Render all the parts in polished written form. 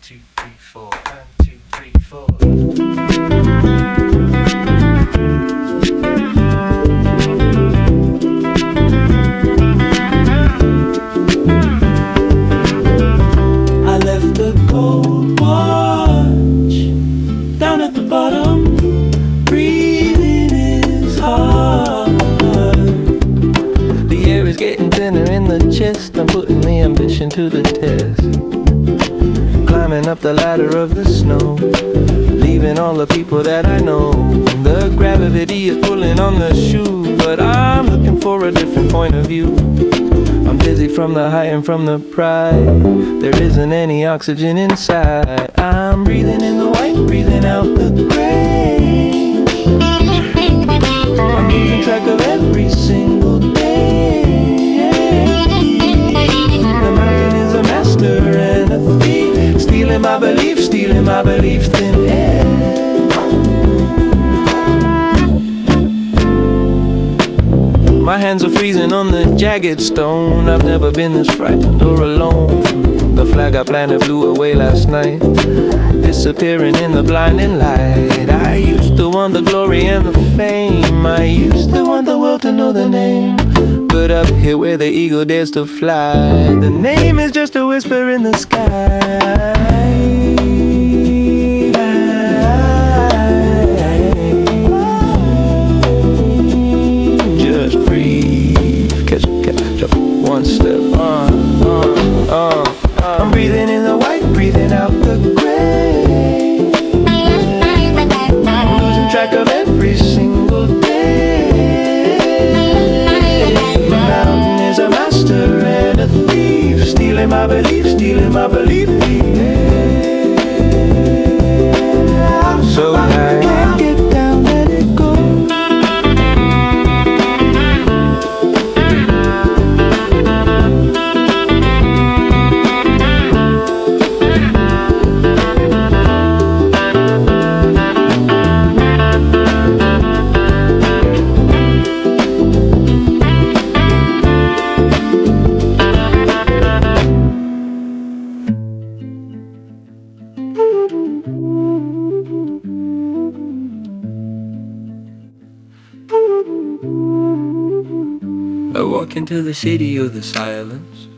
2, 3, 4. 1, 2, 3, 4. I left a gold watch down at the bottom. Breathing is hard. The air is getting thinner in the chest. I'm putting the ambition to the test. Climbing up the ladder of the snow, leaving all the people that I know. The gravity is pulling on the shoe, but I'm looking for a different point of view. I'm dizzy from the height and from the pride. There isn't any oxygen inside. I'm breathing in the white, breathing out the gray. I'm losing track of every single day. The mountain is a master and a thief, stealing my belief, thin air. My hands are freezing on the jagged stone. I've never been this frightened or alone. The flag I planted flew away last night, disappearing in the blinding light. I used to want the glory and the fame. I used to want the world to know the name. But up here where the eagle dares to fly, the name is just a whisper in the sky. Just breathe, catch up one step. I'm breathing in the white, breathing out the gray. I'm losing track of every single day. The mountain is a master and a thief, stealing my belief, So high, can't get down, let it go. I walk into the city of the silence,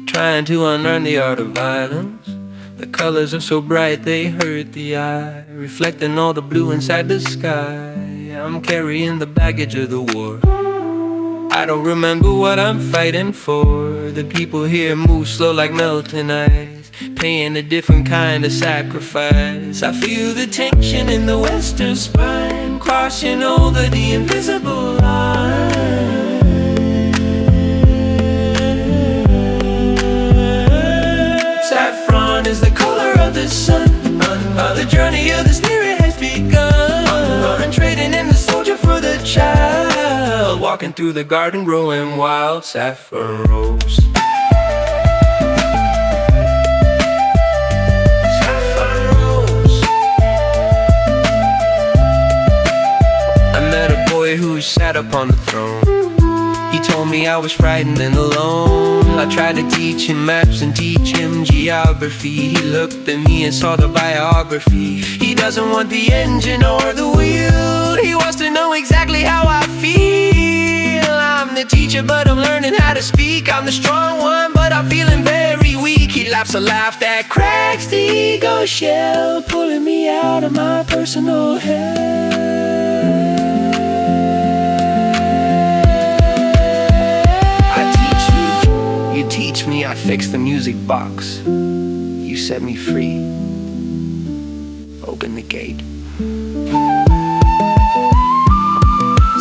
trying to unlearn the art of violence. The colors are so bright they hurt the eye, reflecting all the blue inside the sky. I'm carrying the baggage of the war. I don't remember what I'm fighting for. The people here move slow like melting ice, paying a different kind of sacrifice. I feel the tension in the western spine, crossing over the invisible line. Saffron is the color of the sun. The journey of the spirit has begun. I'm trading in the soldier for the child, walking through the garden growing wild saffron rose. Saffron rose. I met a boy who sat upon the throne. He told me I was frightened and alone. I tried to teach him maps and teach him geography. He looked at me and saw the biography. He doesn't want the engine or the wheel, he wants to know exactly how I feel. I'm the teacher but I'm learning how to speak. I'm the strong one but I'm feeling very weak. He laughs a laugh that cracks the ego shell, pulling me out of my personal hell. You teach me, I fix the music box. You set me free. Open the gate.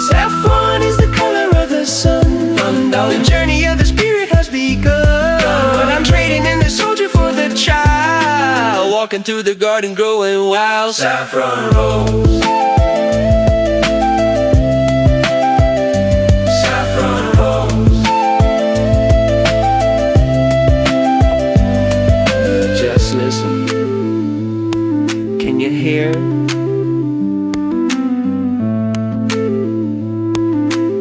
Saffron is the color of the sun. The journey of the spirit has begun. But I'm trading in the soldier for the child, walking through the garden growing wild saffron rose. Listen, can you hear?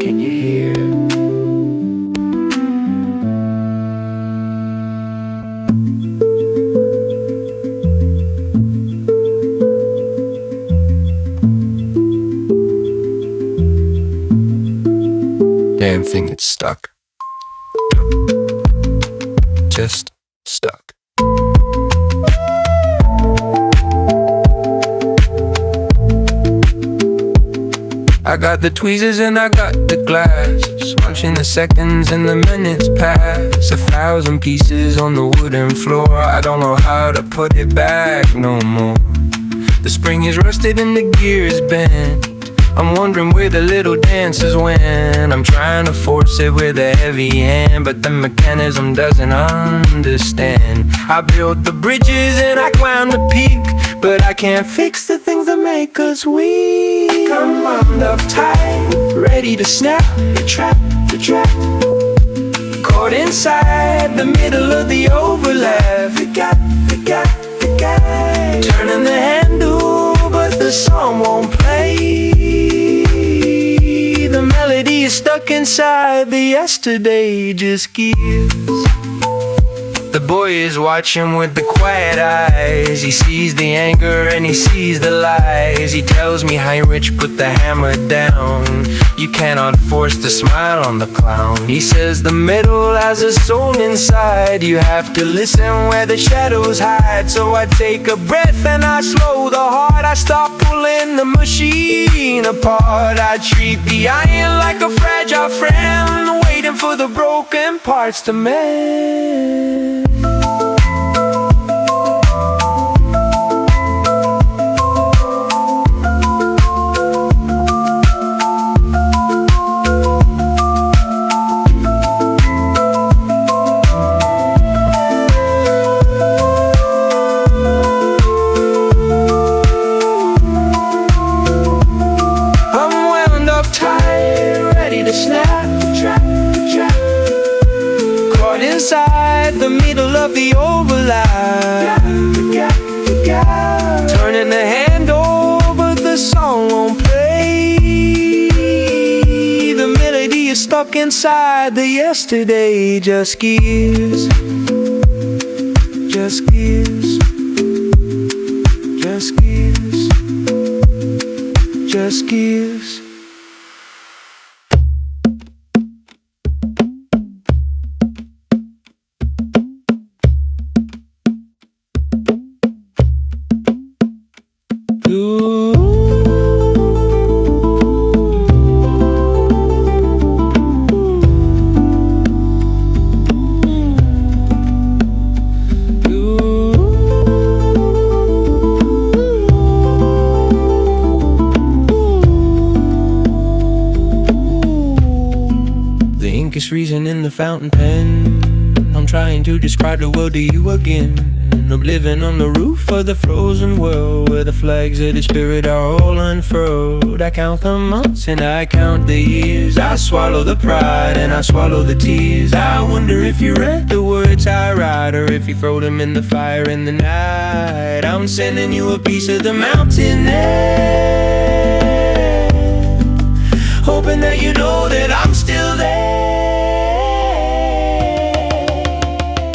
Can you hear? thing that's stuck. Just stuck. I got the tweezers and I got the glass, watching the seconds and the minutes pass. 1,000 pieces on the wooden floor. I don't know how to put it back no more. The spring is rusted and the gear is bent. I'm wondering where the little dances went. I'm trying to force it with a heavy hand, but the mechanism doesn't understand. I built the bridges and I climbed the peak, but I can't fix the things that make us weak. I'm wound up tight, ready to snap the trap. Caught inside the middle of the overlap. The gap. Turning the handle, but the song won't play. The melody is stuck inside the yesterday just gives. The boy is watching with the quiet eyes. He sees the anger and he sees the lies. He tells me, Heinrich, put the hammer down. You cannot force the smile on the clown. He says the metal has a soul inside. You have to listen where the shadows hide. So I take a breath and I slow the heart. I stop pulling the machine apart. I treat the iron like a fragile friend, waiting for the broken parts to mend. Inside the middle of the overlap. Turning the handle, but the song won't play. The melody is stuck inside the yesterday just gives. Freezing in the fountain pen. I'm trying to describe the world to you again. I'm living on the roof of the frozen world, where the flags of the spirit are all unfurled. I count the months and I count the years. I swallow the pride and I swallow the tears. I wonder if you read the words I write, or if you throw them in the fire in the night. I'm sending you a piece of the mountain air, hoping that you know that I'm still there.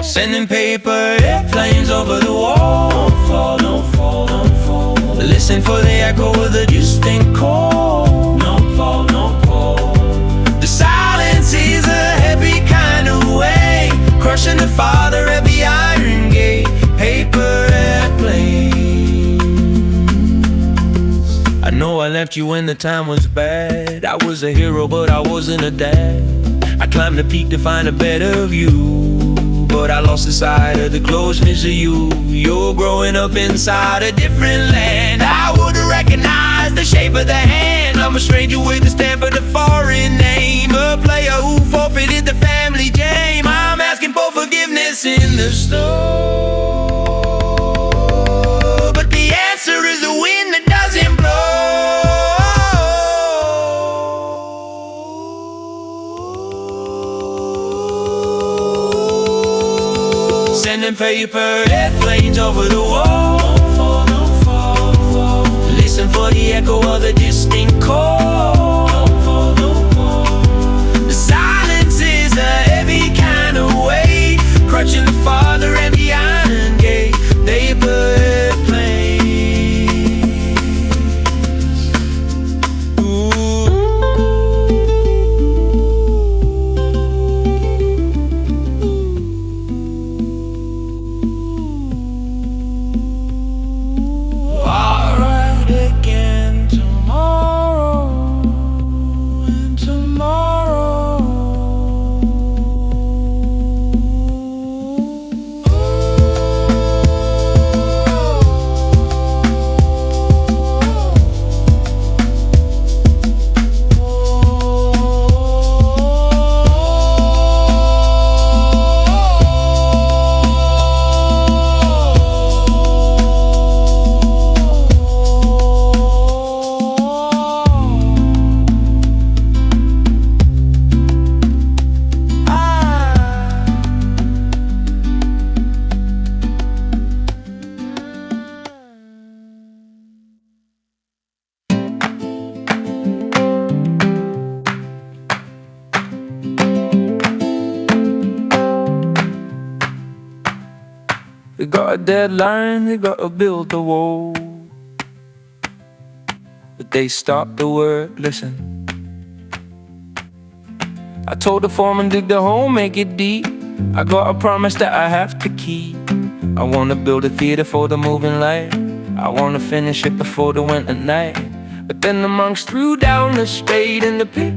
Sending paper airplanes over the wall. Don't fall. Listen for the echo of the distant call. Don't fall. The silence is a heavy kind of way, crushing the father at the iron gate. Paper airplanes. I know I left you when the time was bad. I was a hero, but I wasn't a dad. I climbed the peak to find a better view, but I lost the sight of the closeness of you. You're growing up inside a different land. I would've recognized the shape of the hand. I'm a stranger with a stamp of the foreign name, a player who forfeited the family game. I'm asking for forgiveness in the snow, but the answer is a wind that doesn't blow. Sending paper airplanes over the wall. Don't fall. Listen for the echo of the distant call. Don't fall. The silence is a heavy kind of weight, crushing the father and the iron gate. Paper airplanes. Ooh. They got a deadline, they gotta build the wall. But they stopped the word, listen. I told the foreman, dig the hole, make it deep. I got a promise that I have to keep. I wanna build a theater for the moving light. I wanna finish it before the winter night. But then the monks threw down the spade and the pick.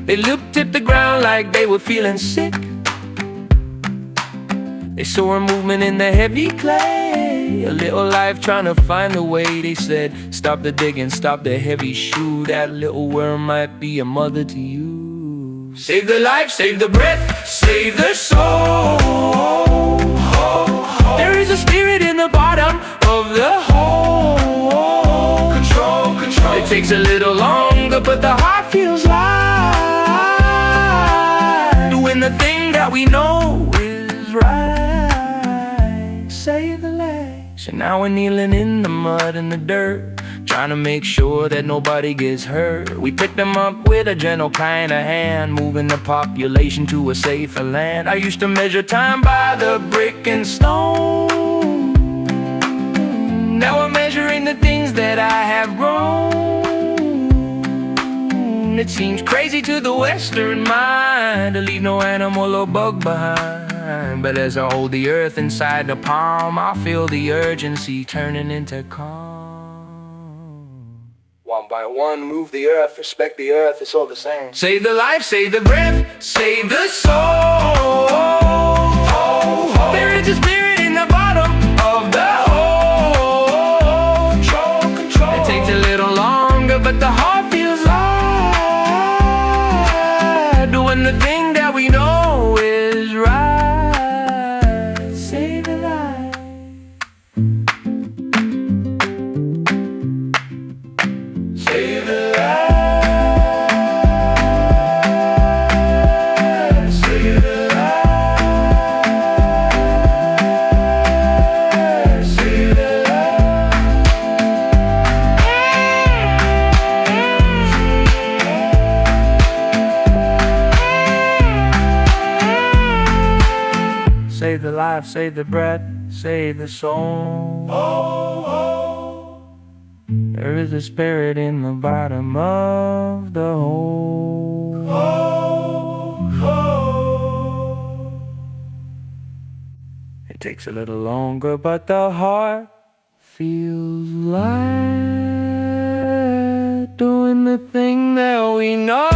They looked at the ground like they were feeling sick. They saw a movement in the heavy clay, a little life trying to find a way. They said, stop the digging, stop the heavy shoe. That little worm might be a mother to you. Save the life, save the breath, save the soul. There is a spirit in the bottom of the hole. Control, control. It takes a little longer, but the heart feels light. Doing the thing that we know is right. Save the life. So now we're kneeling in the mud and the dirt, trying to make sure that nobody gets hurt. We pick them up with a gentle kind of hand, moving the population to a safer land. I used to measure time by the brick and stone. Now I'm measuring the things that I have grown. It seems crazy to the Western mind to leave no animal or bug behind. But as I hold the earth inside the palm, I feel the urgency turning into calm. One by one, move the earth, respect the earth, it's all the same. Save the life, save the breath, save the soul. There is a spirit in the bottom of the hole. Control, control. It takes a little longer, but the heart feels light. Doing the thing that we know is right. Save the life. Save the life. Save the life. Save the life. Save the life, save the breath, save the soul. There is a spirit in the bottom of the hole. It takes a little longer, but the heart feels light. Doing the thing that we know.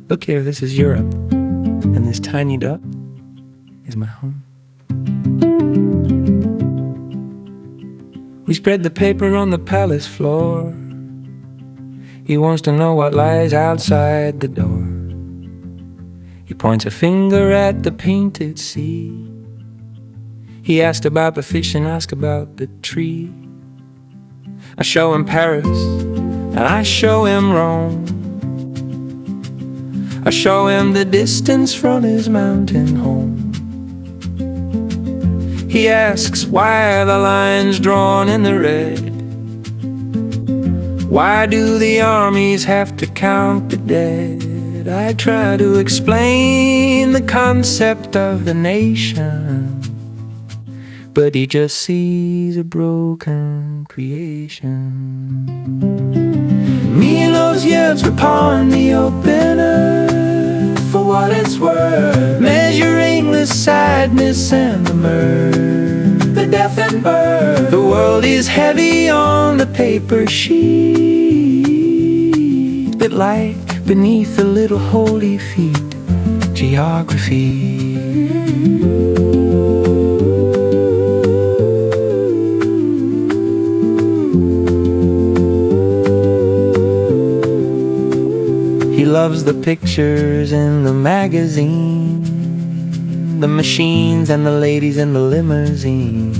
Look here, this is Europe, and this tiny dot is my home. We spread the paper on the palace floor. He wants to know what lies outside the door. He points a finger at the painted sea. He asked about the fish and asked about the tree. I show him Paris, and I show him Rome. I show him the distance from his mountain home. He asks, why are the lines drawn in the red? Why do the armies have to count the dead? I try to explain the concept of the nation, but he just sees a broken creation. Milos years upon the open earth, for what it's worth, measuring the sadness and the mirth, the death and birth. The world is heavy on the paper sheet, but like beneath the little holy feet, geography. loves the pictures in the magazine, the machines and the ladies in the limousine.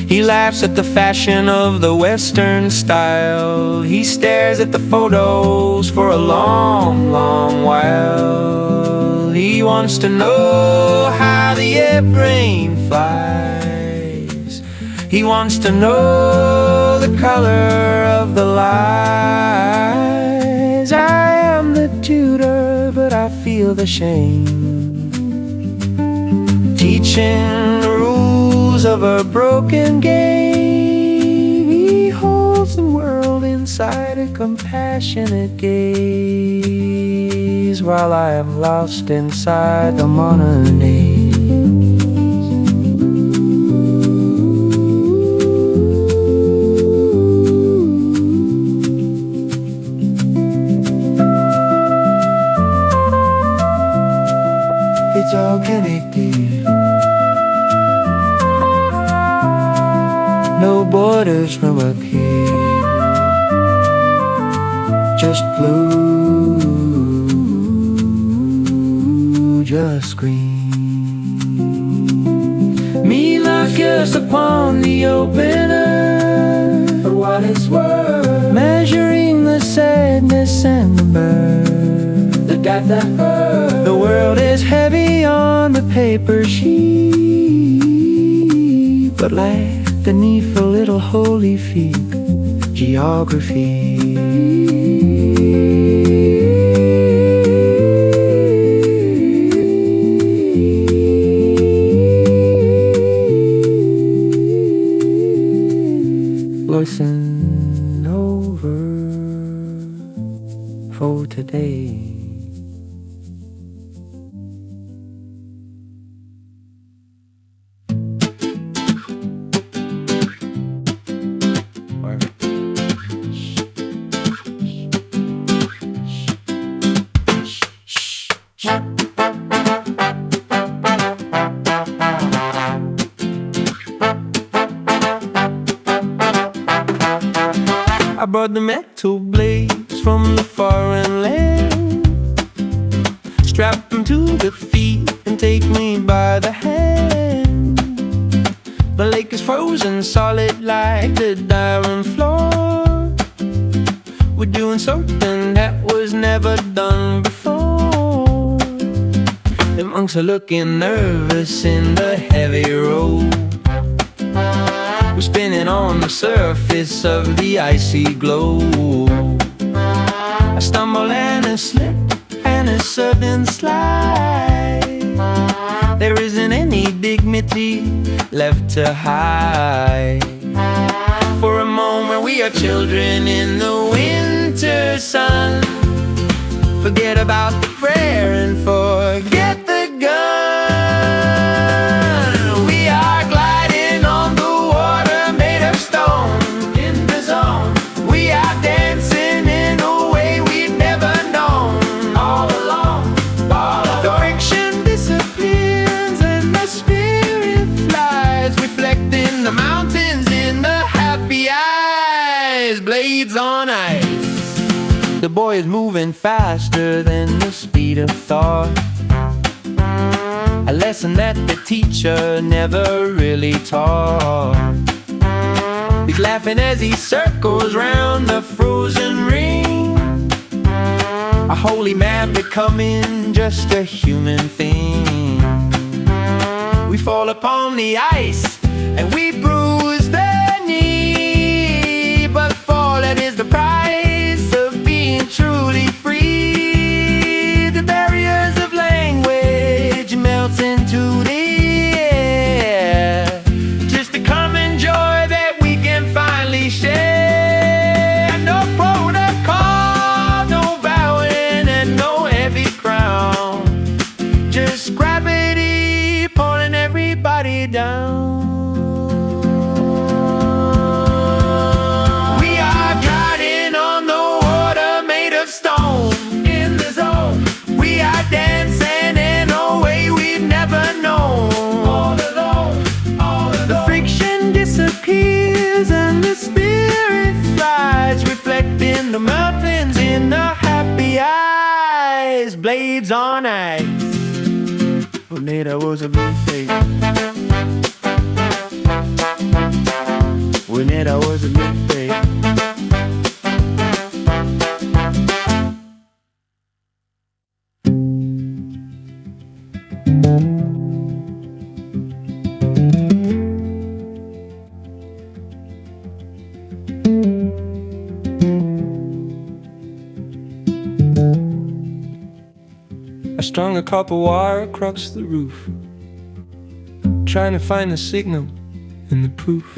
He laughs at the fashion of the Western style. He stares at the photos for a long, long while. He wants to know how the airplane flies. He wants to know the color of the lies. I am the tutor, but I feel the shame, teaching the rules of a broken game. He holds the world inside a compassionate gaze, while I am lost inside the monotony. It's all connected. No borders from up here, just blue, just green. Me like us upon the open earth, for what it's worth, measuring the sadness and the birth, the death, the hurt. The world is heavy on the paper sheet, but like beneath a little holy feet, geography. Listen over for today. I brought the metal blades from the foreign land, strap them to the feet and take me by the hand. The lake is frozen solid like the diamond floor. We're doing something that was never done before. The monks are looking nervous in the heavy road. We're spinning on the surface of the icy globe. I stumble and I slip and a sudden slide. There isn't any dignity left to hide. For a moment we are children in the winter sun. Forget about the prayer and forget the gun. We are gliding on the water made of stone. In the zone, we are dancing in a way we've never known. All alone, the friction disappears and the spirit flies, reflecting the mountains in the happy eyes. Blades on ice. The boy is moving faster than the speed of thought, a lesson that the teacher never really taught. He's laughing as he circles round the frozen ring, a holy man becoming just a human thing. We fall upon the ice and we bruise the knee, but for that is the price of being truly free. The barriers of language melt into the air, just a common joy that we can finally share. No protocol, no bowing and no heavy crown, just gravity pulling everybody down. We are gliding on the water made of stone. In the zone, we are dancing in a way we've never known. All alone, the friction disappears and the spirit flies, reflecting the mountains in the happy eyes. it I was a big fake. When it I was a big fake. I strung a copper wire across the roof, trying to find the signal and the proof.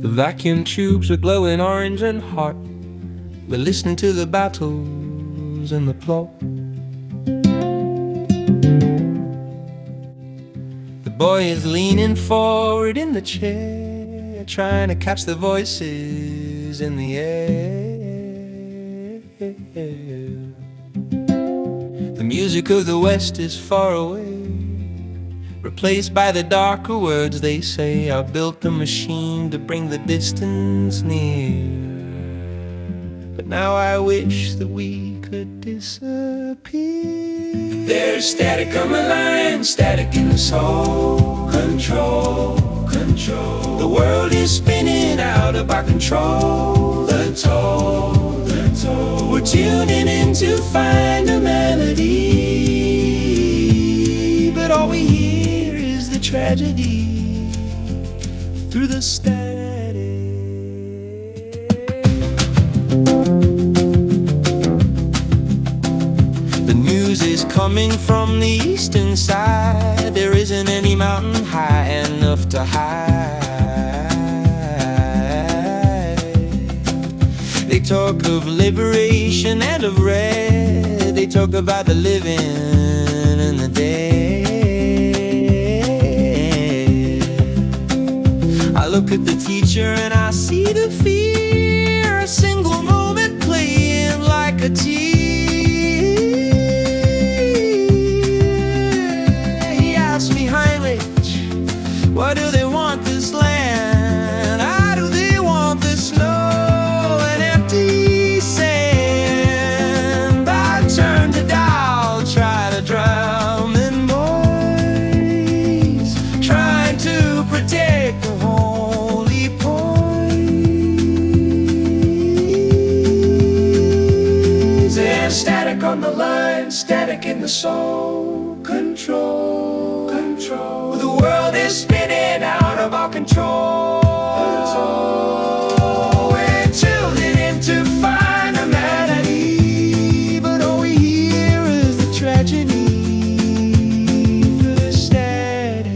The vacuum tubes were glowing orange and hot. We're listening to the battles and the plot. The boy is leaning forward in the chair, trying to catch the voices in the air. The music of the West is far away, replaced by the darker words they say. I built the machine to bring the distance near, but now I wish that we could disappear. There's static on my line, static in the soul. Control, control. The world is spinning out of our control. The toll, the toll. We're tuning in to find a melody, but all we hear is the tragedy through the static. The news is coming from the eastern side. There isn't any mountain high enough to hide. They talk of liberation and of red. They talk about the living and the dead. I look at the teacher and I see the fear, a single moment playing like a tear. He asked me, Heinrich, why do they want this land? How do they want this snow and empty sand? I turn to dial, try to drown them boys, trying to protect the holy poise. And static on the line, static in the soul. Control, control. The world is spinning out of our control. We're tuned in to find a melody, but all we hear is the tragedy through the static.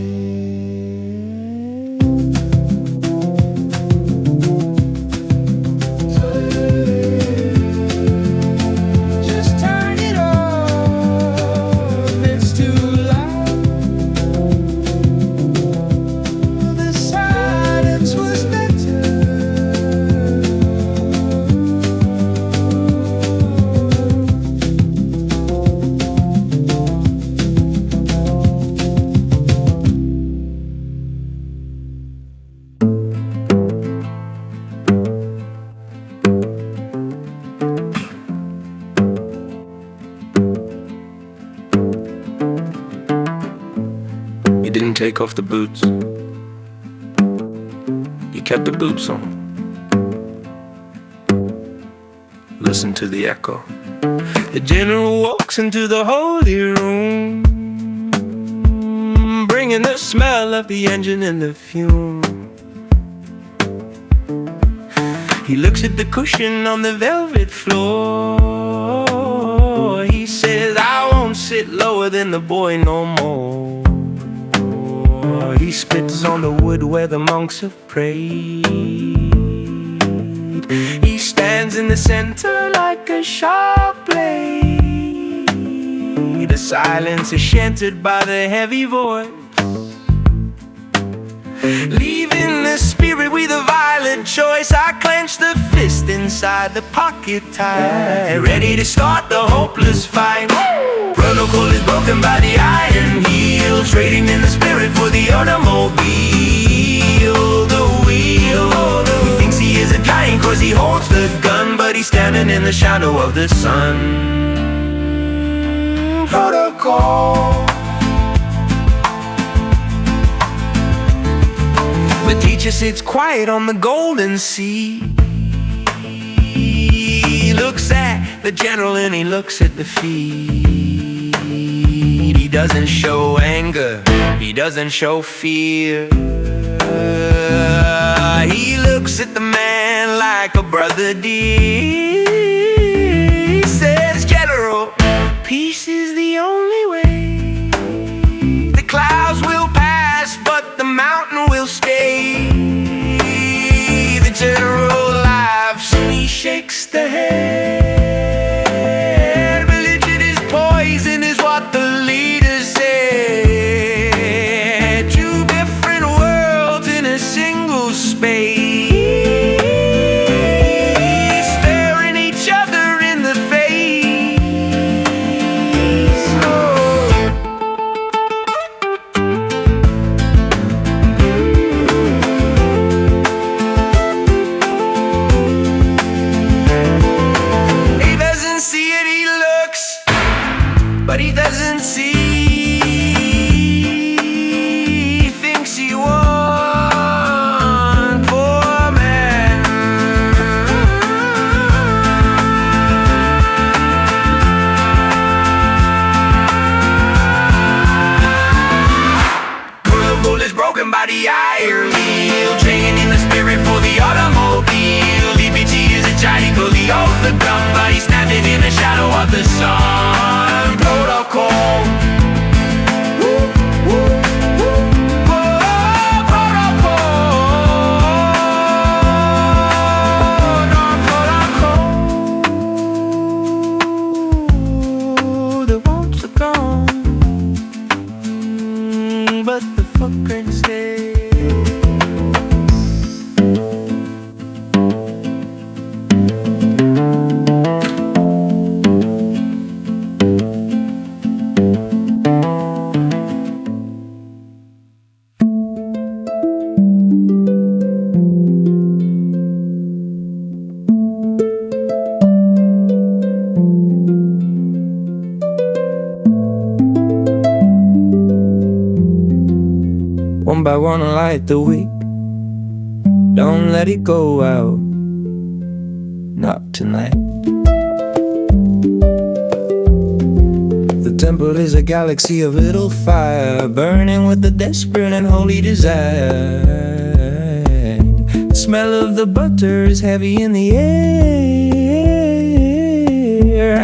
Just turn it off, it's too loud. The silence was better. You didn't take off the boots. You kept the boots on. Listen to the echo. The general walks into the holy room, bringing the smell of the engine and the fume. He looks at the cushion on the velvet floor. He says, I won't sit lower than the boy no more. He spits on the wood where the monks have prayed. He stands in the center like a sharp blade. The silence is shattered by the heavy voice, leaving the spirit with a violent choice. I clench the fist inside the pocket tight, ready to start the hopeless fight. Protocol is broken by the iron heel, trading in the spirit for the automobile. The wheel, he thinks he isn't dying cause he holds the gun, but he's standing in the shadow of the sun. protocol. The teacher sits quiet on the golden sea. He looks at the general and he looks at the feet. He doesn't show anger, he doesn't show fear. He looks at the man like a brother dear. He says, General, peace is the only way. The clouds will pass, but the mountain will stay. The general laughs and he shakes the head. Religion is poison is what the leaders say. Two different worlds in a single space, staring each other in the face. He doesn't see it, he looks, but he doesn't see. He thinks he won for man. Rumble is broken by the iron wheel, chain in the spirit for the automobile. EPG is a giant, the oath the gun, but he's standing in the shadow of the sun. Protocol. Woo, woo, woo. Oh, protocol. No, protocol. The wants are gone, but the footprints stay. One by one light the wick, don't let it go out, not tonight. The temple is a galaxy of little fire, burning with a desperate and holy desire. The smell of the butter is heavy in the air.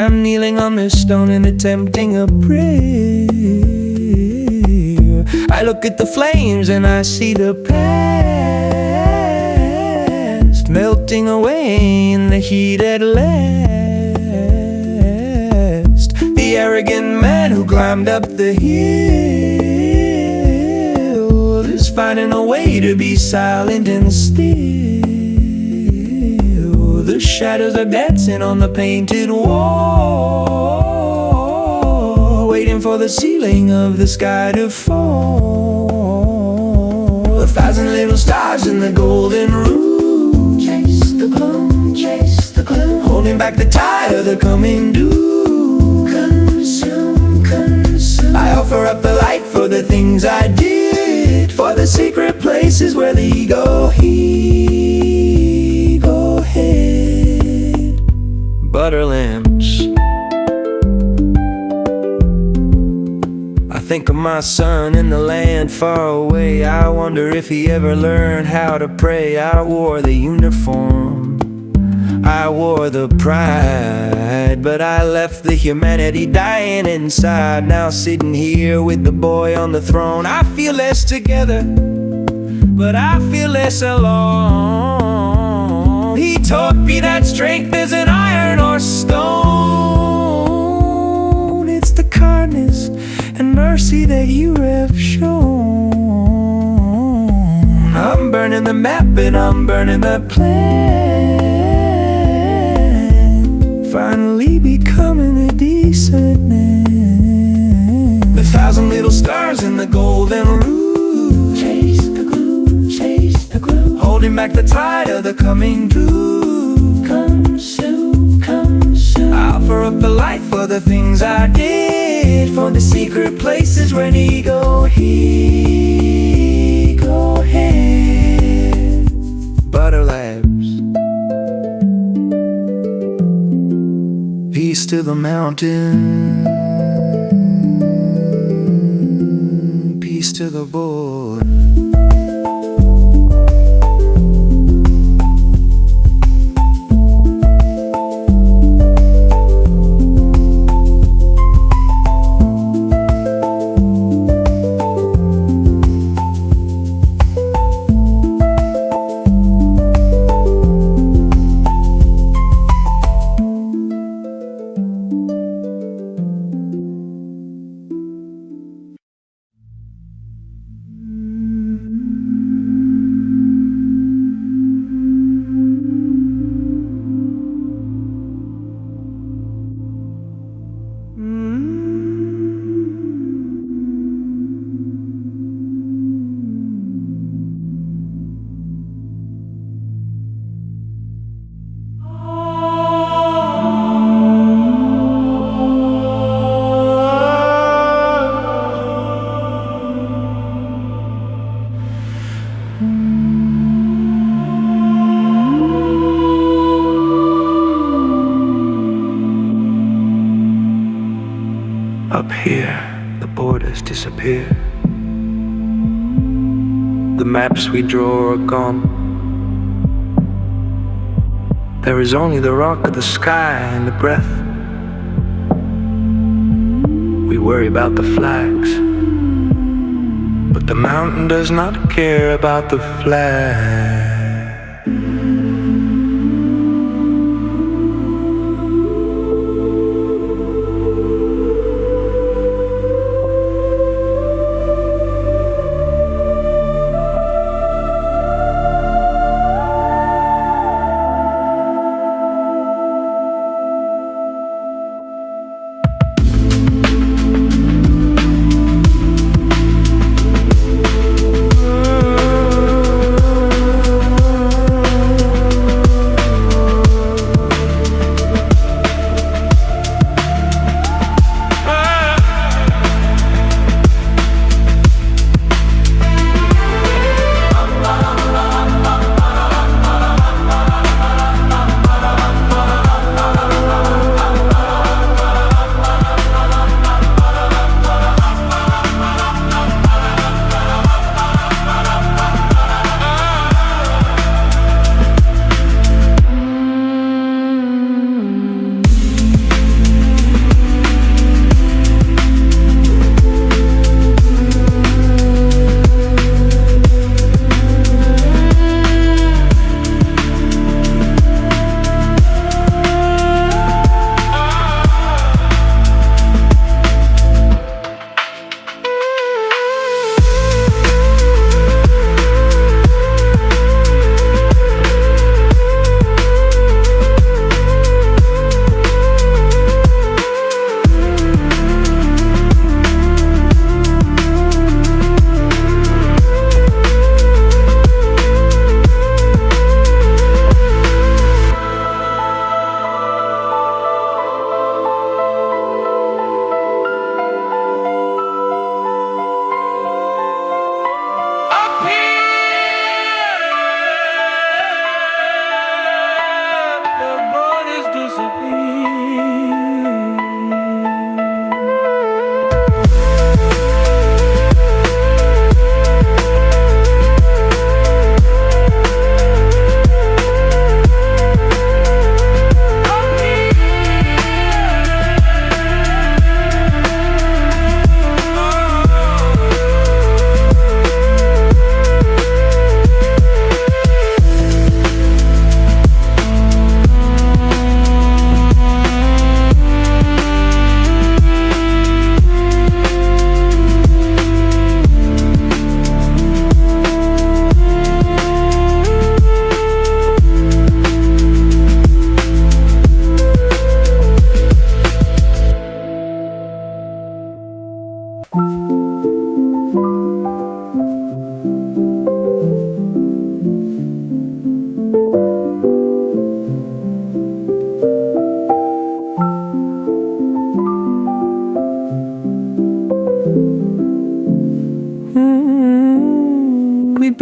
I'm kneeling on this stone and attempting a prayer. I look at the flames and I see the past melting away in the heat at last. The arrogant man who climbed up the hill is finding a way to be silent and still. The shadows are dancing on the painted wall, waiting for the ceiling of the sky to fall. 1,000 little stars in the golden room, chase the gloom, chase the gloom, holding back the tide of the coming doom. Consume, consume. I offer up the light for the things I did, for the secret places where the ego hid. Go ahead. Butter lamps. I think of my son in the land far away. I wonder if he ever learned how to pray. I wore the uniform, I wore the pride, but I left the humanity dying inside. Now sitting here with the boy on the throne, I feel less together, but I feel less alone. He taught me that strength isn't iron or stone. It's the kindness and mercy that you have shown. I'm burning the map and I'm burning the plan, finally becoming a decent man. The 1,000 little stars in the golden roof, chase the gloom, chase the gloom, holding back the tide of the coming doom. Come soon, come soon. I offer up the light for the things I did, head for the secret places where ego he go ahead. Butter Labs. Peace to the mountain, peace to the board. Up here, the borders disappear. The maps we draw are gone. There is only the rock of the sky and the breath. We worry about the flags, but the mountain does not care about the flag.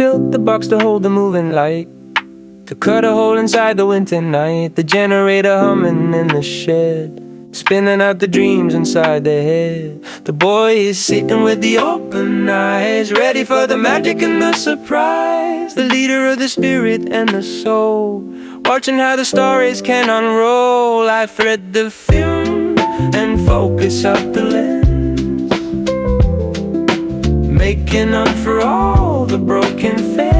built the box to hold the moving light, to cut a hole inside the winter night. The generator humming in the shed, spinning out the dreams inside their head. The boy is sitting with the open eyes, ready for the magic and the surprise. The leader of the spirit and the soul, watching how the stories can unroll. I thread the film and focus up the lens, making up for all the broken threads.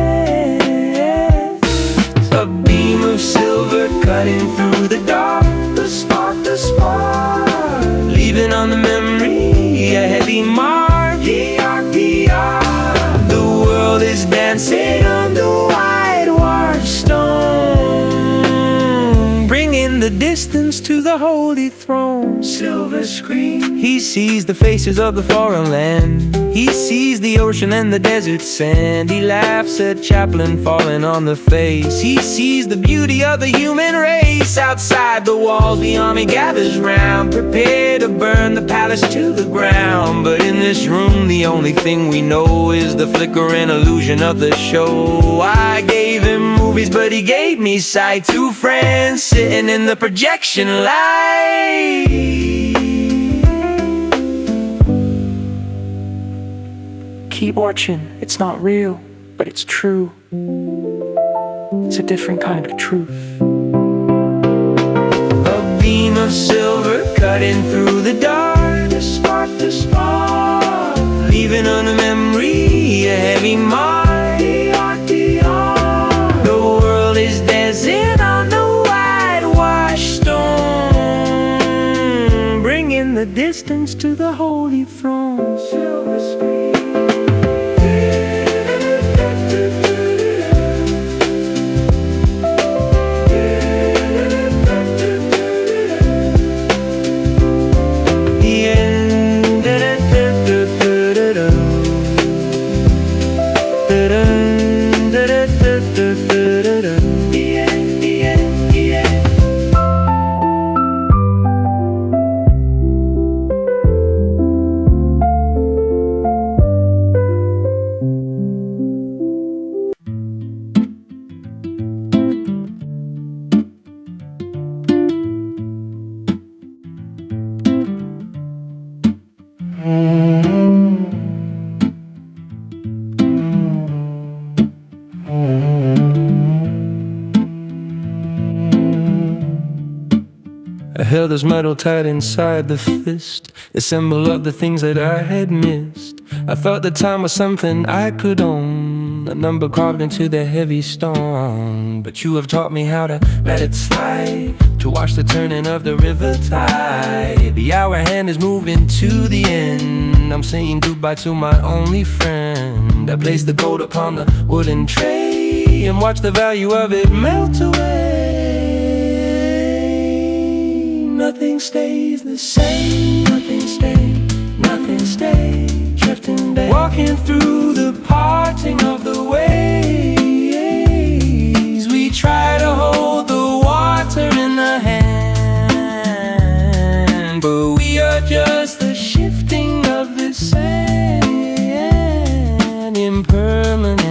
A beam of silver cutting through the dark, the spark, leaving on the memory a heavy mark. The world is dancing on the whitewashed stone, bringing the distance to the holy throne. Silver screen, he sees the faces of the foreign land, he sees the ocean and the desert sand. He laughs at chaplain falling on the face, he sees the beauty of the human race. Outside the walls the army gathers round, prepared to burn the palace to the ground. But in this room the only thing we know is the flickering illusion of the show. I gave him movies but he gave me sight, two friends sitting in the projection light. Keep watching, it's not real, but it's true. It's a different kind of truth. A beam of silver cutting through the dark, the spark, leaving on a memory a heavy mark. The world is dancing on the whitewashed stone, bringing the distance to the holy throne. Silver screen. I held his metal tight inside the fist, a symbol of the things that I had missed. I thought the time was something I could own, a number carved into the heavy stone. But you have taught me how to let it slide, to watch the turning of the river tide. The hour hand is moving to the end, I'm saying goodbye to my only friend. I placed the gold upon the wooden tray and watched the value of it melt away. Nothing stays the same, nothing stays, drifting down, walking through the parting of the waves. We try to hold the water in the hand, but we are just the shifting of the sand. Impermanence.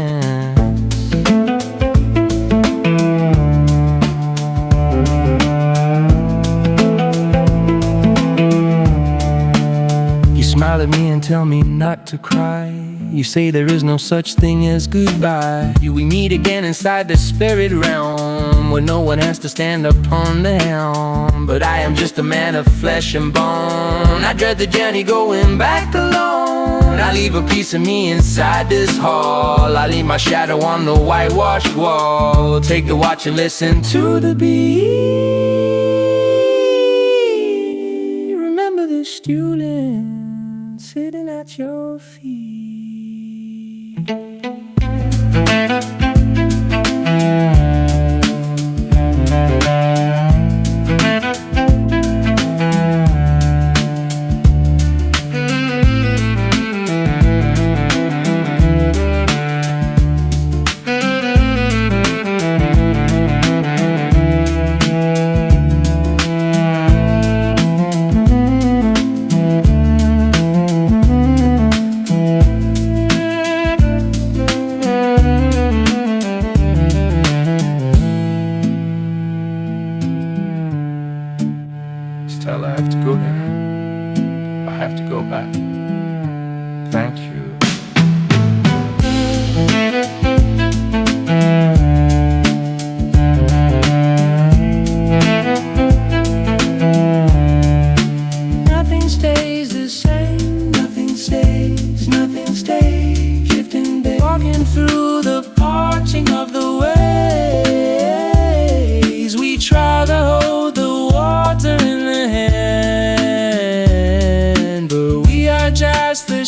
Smile at me and tell me not to cry. You say there is no such thing as goodbye. We meet again inside the spirit realm, where no one has to stand upon the helm. But I am just a man of flesh and bone. I dread the journey going back alone. I leave a piece of me inside this hall. I leave my shadow on the whitewashed wall. Take the watch and listen to the beat. Remember the student sitting at your feet.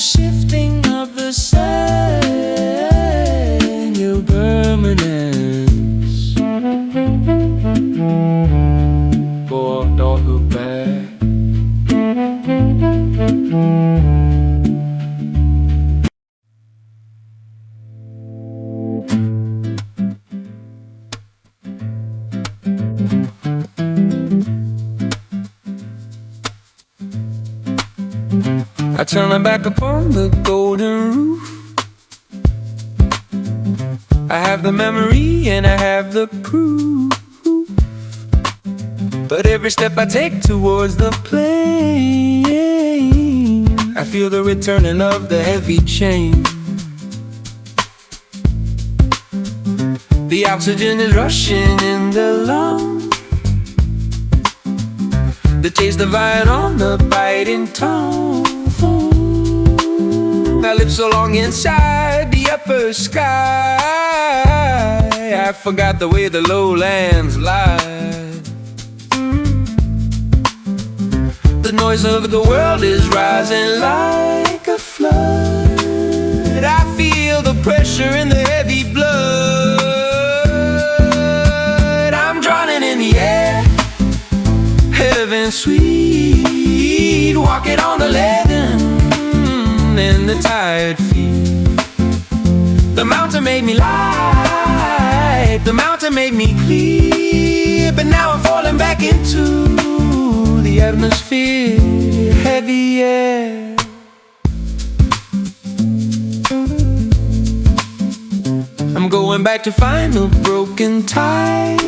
shifting of the sun, your permanence. Boy, don't look back. I turn my back upon the golden roof. I have the memory and I have the proof. But every step I take towards the plane, I feel the returning of the heavy chain. The oxygen is rushing in the lungs, the taste of iron on the biting tongue. I lived so long inside the upper sky, I forgot the way the lowlands lie. The noise of the world is rising like a flood. I feel the pressure in the heavy blood. I'm drowning in the air, heaven sweet, walking on the leaden and the tired feet. The mountain made me light, the mountain made me clear, but now I'm falling back into the atmosphere, heavy air. I'm going back to find the broken tide,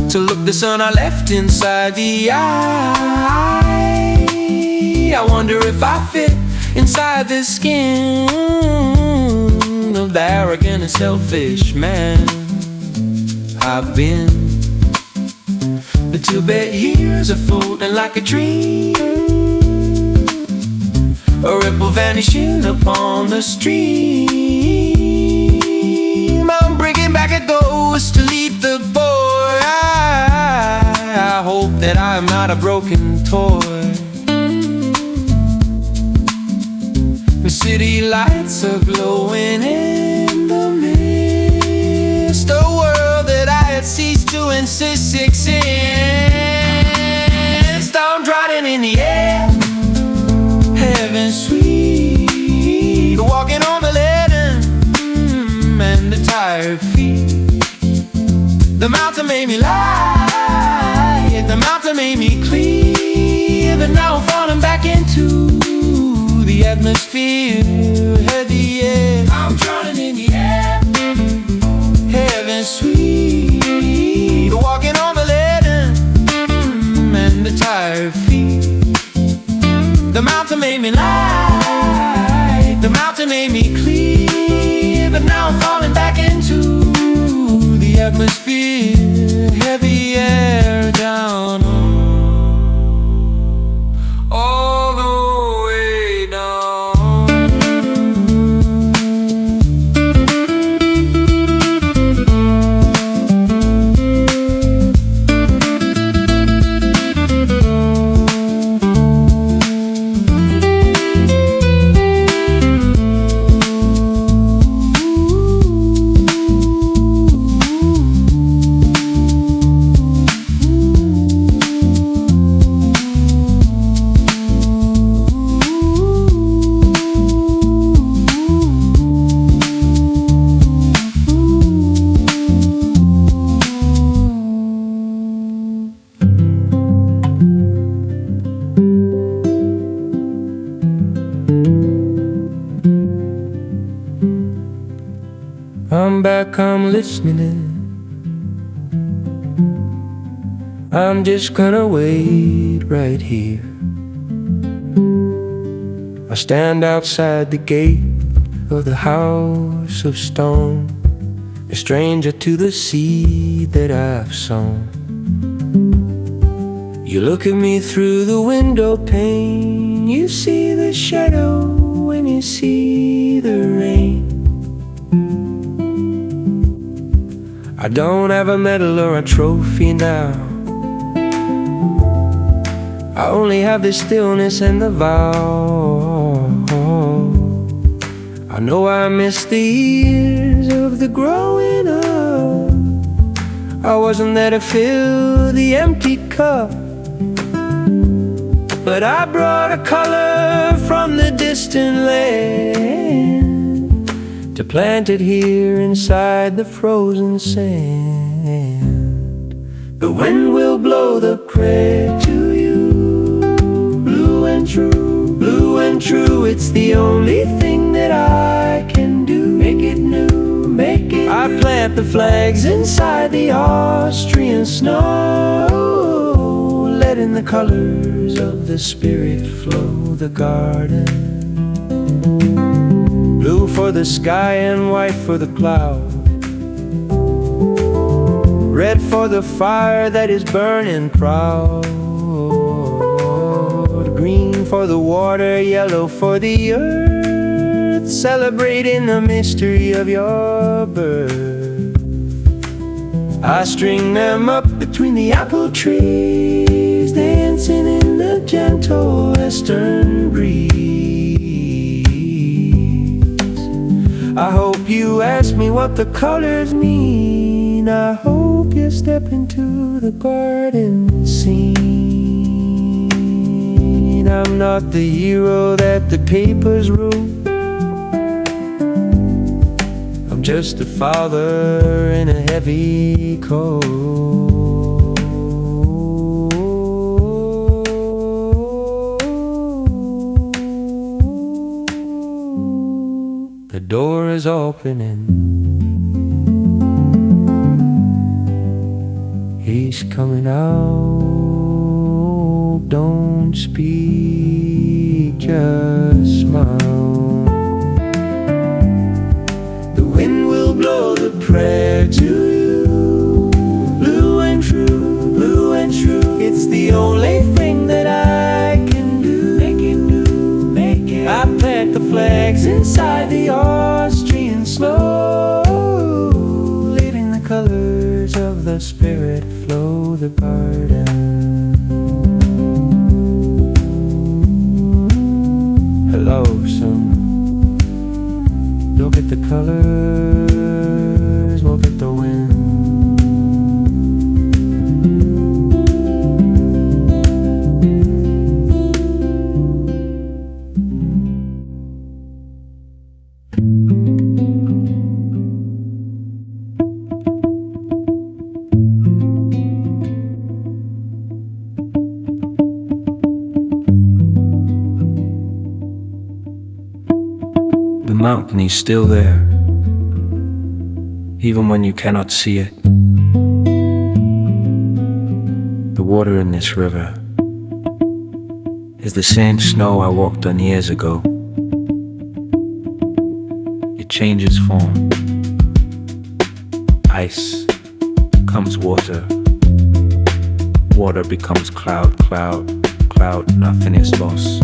to look the sun I left inside the eye. I wonder if I fit inside the skin of the arrogant and selfish man I've been. The Tibet years are floating like a dream, a ripple vanishing upon the stream. I'm bringing back a ghost to lead the boy. I hope that I'm not a broken toy. The city lights are glowing in the mist, a world that I had ceased to exist. I'm drowning in the air, heaven sweet, walking on the leaden and the tired feet. The mountain made me light, the mountain made me clear, but now I'm falling back into the atmosphere, heavy air. I'm drowning in the air, heaven sweet, walking on the leaden and the tired feet. The mountain made me light, the mountain made me clear, but now I'm falling back into the atmosphere, heavy air down all the way down. I'm back, I'm listening. I'm just gonna wait right here. I stand outside the gate of the house of stone, a stranger to the seed that I've sown. You look at me through the window pane, you see the shadow when you see the rain. I don't have a medal or a trophy now, I only have the stillness and the vow. I know I missed the years of the growing up. I wasn't there to fill the empty cup, but I brought a color from the distant land to plant it here inside the frozen sand. The wind will blow the prayer to you, blue and true, blue and true. It's the only thing that I can do. Make it new, make it I new. Plant the flags inside the Austrian snow, letting the colors of the spirit flow the garden. Blue for the sky and white for the cloud, red for the fire that is burning proud, green for the water, yellow for the earth, celebrating the mystery of your birth. I string them up between the apple trees, dancing in the gentle western breeze. I hope you ask me what the colors mean. I hope you step into the garden scene. I'm not the hero that the papers wrote. I'm just a father in a heavy coat. The door is opening. He's coming out. Don't speak, just smile. The wind will blow the prayer to you, blue and true, blue and true. It's the only thing that I can do. Make it new, make it. I plant the flags inside the Austrian snow, letting the colors of the spirit flow the garden. Hello, son. Look at the colors, look at the wind. The mountain is still there, even when you cannot see it. The water in this river is the same snow I walked on years ago. It changes form. Ice becomes water. Water becomes cloud, cloud, cloud. Nothing is lost.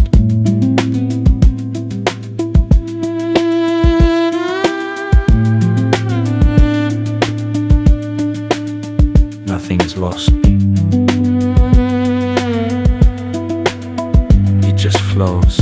Nothing is lost. It just flows.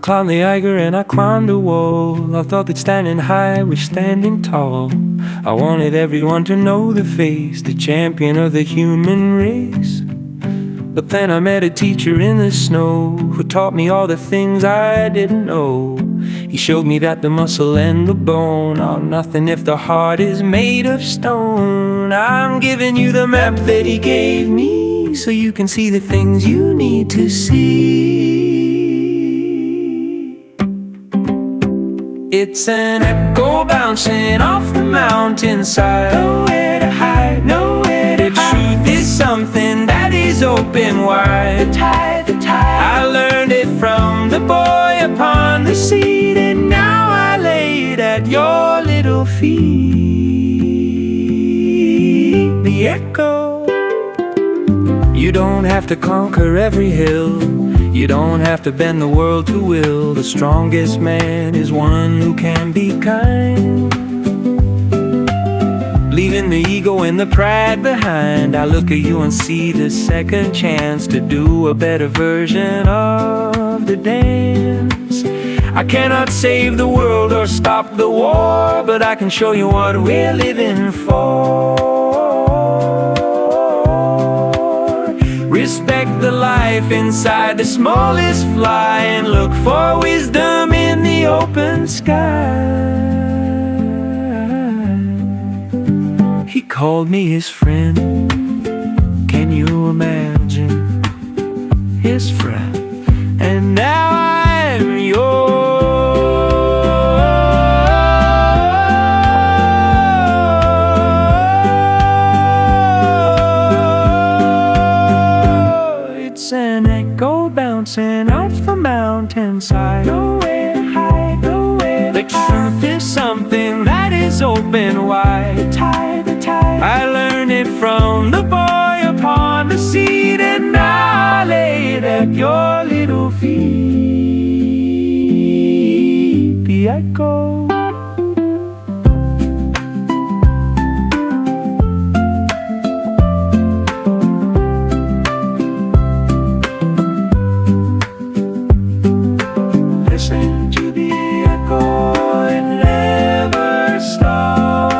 climbed the Eiger and I climbed the wall. I thought that standing high was standing tall. I wanted everyone to know the face, the champion of the human race. But then I met a teacher in the snow who taught me all the things I didn't know. He showed me that the muscle and the bone are nothing if the heart is made of stone. I'm giving you the map that he gave me, so you can see the things you need to see. It's an echo bouncing off the mountainside. Nowhere to hide, nowhere to hide. The truth is something that is open wide. The tide, I learned it from the boy upon the seat, and now I lay it at your little feet. The echo. You don't have to conquer every hill, you don't have to bend the world to will. The strongest man is one who can be kind, leaving the ego and the pride behind. I look at you and see the second chance to do a better version of the dance. I cannot save the world or stop the war, but I can show you what we're living for. Respect the life inside the smallest fly, and look for wisdom in the open sky. He called me his friend. Can you imagine? His friend. And now I'm yours. It's an echo bouncing off the mountainside. Nowhere to hide, nowhere to hide. The truth is something that is open wide. The tide, I learned it from the boy upon the seat, and now I lay it at your little feet. The echo. Listen to the echo, it never stops.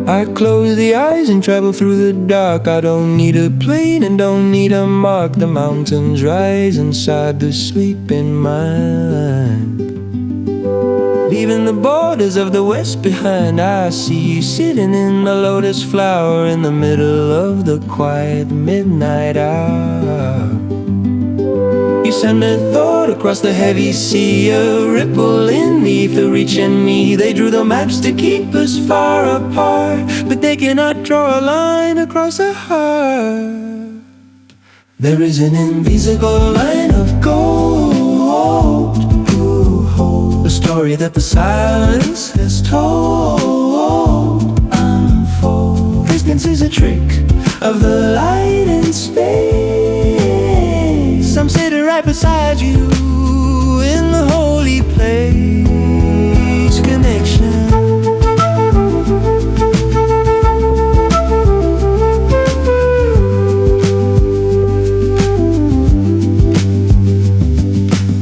I close the eyes and travel through the dark. I don't need a plane and don't need a mark. The mountains rise inside the sleeping mind, leaving the borders of the west behind. I see you sitting in a lotus flower in the middle of the quiet midnight hour. You send a thought across the heavy sea, a ripple in the ether reaching me. They drew the maps to keep us far apart, but they cannot draw a line across a heart. There is an invisible line of gold, the story that the silence has told. Unfold. Distance is a trick of the light in space. I'm sitting right beside you in the holy place. Connection.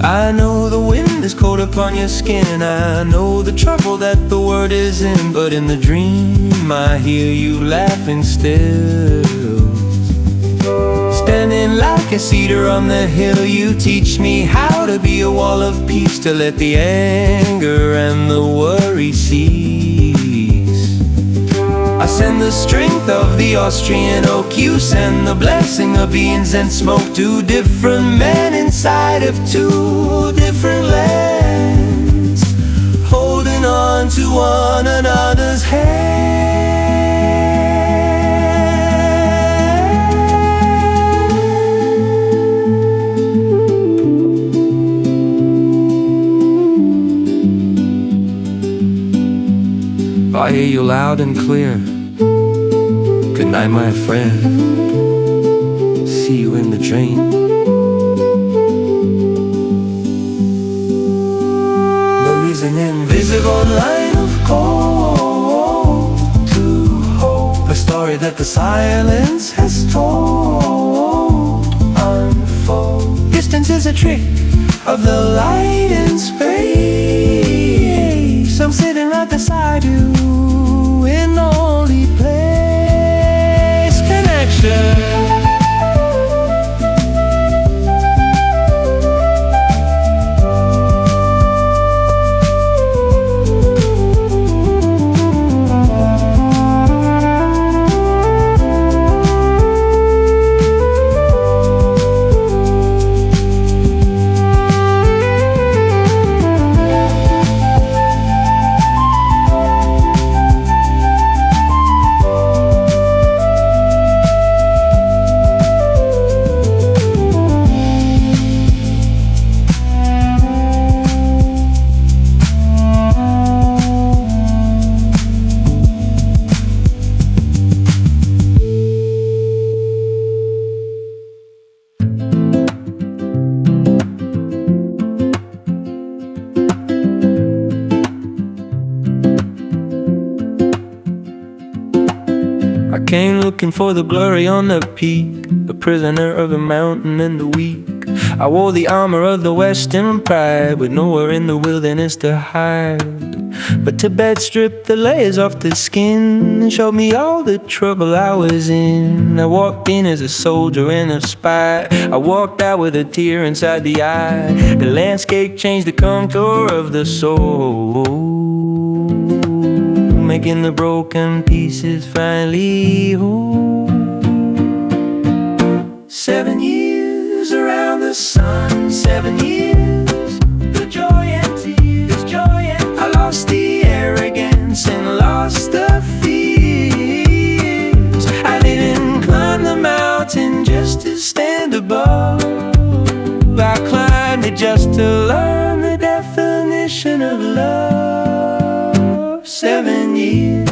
I know the wind is cold upon your skin. I know the trouble that the word is in, but in the dream I hear you laughing still. Standing like a cedar on the hill, you teach me how to be a wall of peace, to let the anger and the worry cease. I send the strength of the Austrian oak, you send the blessing of beans and smoke. Two different men inside of two different lands, holding on to one another's hand. loud and clear. Good night, my friend. See you in the train. There is an invisible line of gold to hold the story that the silence has told. Unfold. Distance is a trick of the light in space. I'm sitting right beside you in the only place. Connection. I came looking for the glory on the peak, a prisoner of the mountain and the weak. I wore the armor of the Western pride, with nowhere in the wilderness to hide. But Tibet stripped the layers off the skin and showed me all the trouble I was in. I walked in as a soldier and a spy. I walked out with a tear inside the eye. The landscape changed the contour of the soul, making the broken pieces finally whole. 7 years around the sun, 7 years, the joy and tears, joy and I lost the arrogance and lost the fears. I didn't climb the mountain just to stand above. I climbed it just to learn the definition of love. 7 years.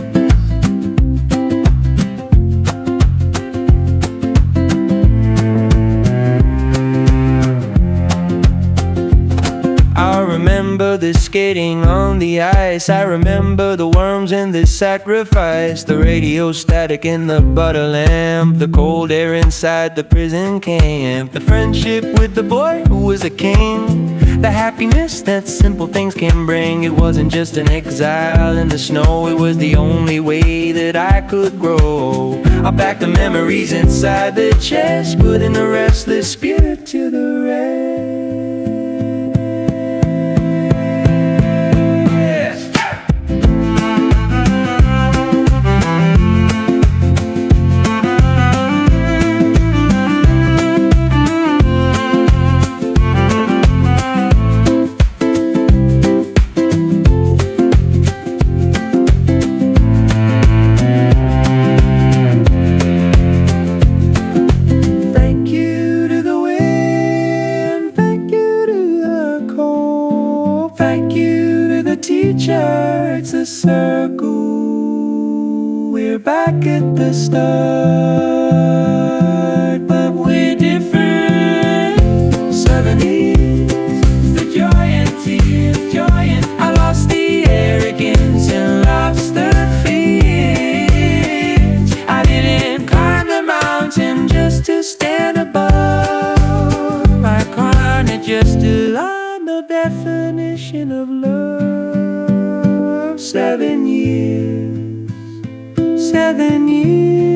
I remember the skating on the ice. I remember the worms and the sacrifice, the radio static in the butter lamp, the cold air inside the prison camp, the friendship with the boy who was a king, the happiness that simple things can bring. It wasn't just an exile in the snow, it was the only way that I could grow. I packed the memories inside the chest, putting the restless spirit to the rest. Teacher, it's a circle. We're back at the start, but we're different. 7 years, the joy and tears, joy and I lost the arrogance and lost the fears. I didn't climb the mountain just to stand above. I climbed it just to learn the definition of love. 7 years, 7 years.